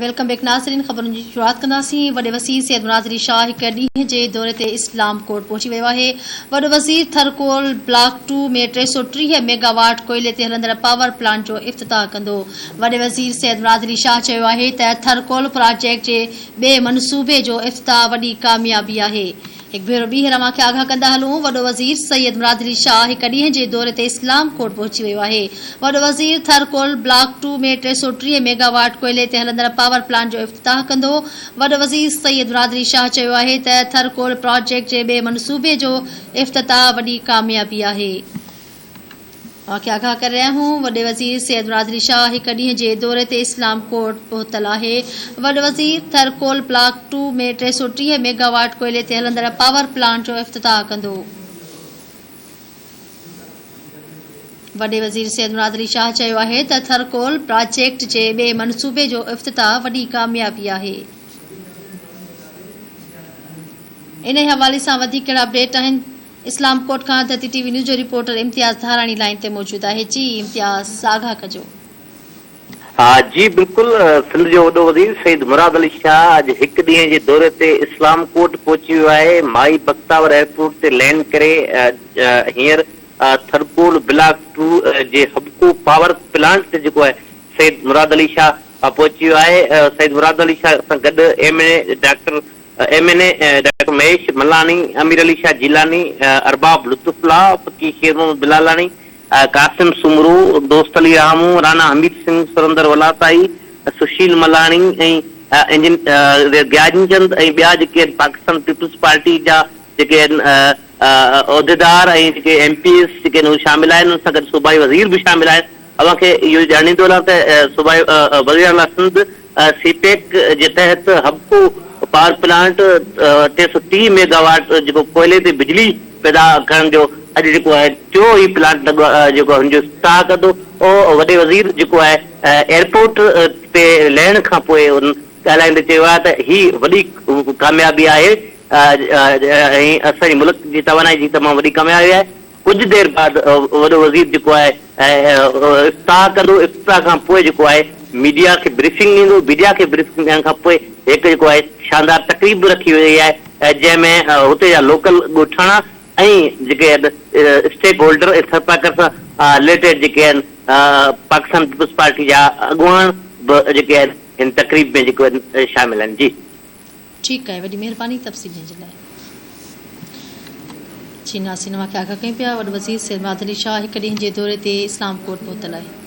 Welcome back नाज़रीन। ख़बरुनि जी शुरूआत कंदासीं। वॾे वज़ीर सैयद मुराद अली शाह हिक ॾींहं जे दौरे ते इस्लाम कोट पहुची वियो आहे। वॾो वज़ीर थरकोल ब्लॉक 2 में 330 मेगावाट कोयले ते हलंदड़ पावर प्लांट जो इफ़्तिताह कंदो। वॾे वज़ीर सैयद मुराद अली शाह चयो आहे त थरकोल प्रोजेक्ट जे ॿिए मनसूबे जो इफ़्तिताह वॾी कामयाबी आहे। एक भेरो ॿीहर रवां खे आगाह कंदा हलूं। वॾो वज़ीर सैयद मुराद अली शाह हिक ॾींहं जे दौरे ते इस्लाम कोट पहुची वियो आहे। वॾो वज़ीर थरकोल ब्लॉक 2 में 330 मेगावाट कोयले ते हलंदड़ पावर प्लांट जो इफ़्तिताह कंदो। वॾो वज़ीर सैयद मुराद अली शाह चयो आहे त थरकोल प्रोजेक्ट जे ॿिए मनसूबे जो इफ़्तिताह वॾी कामयाबी आहे। आगाह करे रहिया हूं। वॾे वज़ीर सैयद मुराद अली शाह हिक ॾींहं जे दौरे ते इस्लाम कोट पहुतल आहे। वॾो वज़ीर थरकोल ब्लॉक 2 में 330 मेगावाट कोयले ते हलंदड़ पावर प्लांट जो इफ़्तिताह कंदो। वॾे वज़ीर सैयद मुराद अली शाह चयो आहे त थरकोल प्रोजेक्ट जे ॿिए मनसूबे जो इफ़्तिताह वॾी कामयाबी आहे। इन हवाले सां वधीक कहिड़ा अपडेट आहिनि? इस्लाम कोट खां TTV न्यूज़ जो रिपोर्टर इम्तियाज़ धाराणी लाइन ते मौजूद है। जी इम्तियाज़, आगाह कजो। जी बिल्कुल। सिंध जो वॾो वज़ीर सईद मुराद अली शाह अॼु हिकु ॾींहं जे दौरे ते इस्लाम कोट पहुची वियो आहे। माई बख्तावर एयरपोर्ट ते लैंड करे हींअर थरकोल ब्लॉक 2 जे हबको पावर प्लांट ते जेको आहे सईद मुराद अली शाह पहुची वियो आहे। सईद मुराद अली शाह सां गॾु MNA डॉक्टर महेश मलानी, अमीर अली शाह जिलानी, अरबाब लुत्फुल्ला, फकीर शेर मोहम्मद बिलालानी, कासिम सुमरू, दोस्त अली रामू, राणा हमीद सिंह, सुरंदर वलाताई, सुशील मलानी ऐं ग्यानचंद ऐं ॿिया जेके पाकिस्तान पीपल्स पार्टी जा जेके उहिदेदार ऐं जेके MPs जेके आहिनि उहे शामिल आहिनि। उन सां गॾु सूबाई वज़ीर बि शामिल आहिनि। अव्हांखे इहो ॼाणींदो वञा त सूबाई वज़ीर आला सिंध CPEC जे तहत हबको पावर प्लांट 330 मेगावाट जेको कोयले ते बिजली पैदा करण जो अॼु जेको आहे टियों ही प्लांट जेको हुनजो इफ़्तिताह कंदो। वॾे वज़ीर जेको आहे एयरपोर्ट ते लहण खां पोइ ॻाल्हाईंदे चयो आहे त ही वॾी कामयाबी आहे ऐं असांजे मुल्क जी तवानाई जी तमामु वॾी कामयाबी आहे। कुझु देरि बाद वॾो वज़ीर जेको आहे इफ़्तिताह कंदो। इफ़्तिताह खां पोइ जेको आहे मीडिया खे ब्रीफिंग ॾींदो। मीडिया खे ब्रीफिंग ॾियण खां पोइ हिकु जेको आहे शानदार तक़रीब रखी वई आहे जंहिंमें हुते जा लोकल ॻोठाणा ऐं जेके आहिनि स्टेक होल्डर ऐं थरपाकर सां रिलेटेड जेके आहिनि पाकिस्तान पीपल्स पार्टी जा अॻुवान जेके आहिनि हिन तक़रीब में जेको आहिनि शामिल आहिनि। जी ठीकु आहे, वॾी महिरबानी तफ़सील जे लाइ। जी नाज़रीन, मूंखे आगाह कयूं पिया वॾो वज़ीर सैयद मुराद अली शाह हिकु ॾींहं जे दौरे ते इस्लाम कोट पहुतल आहे।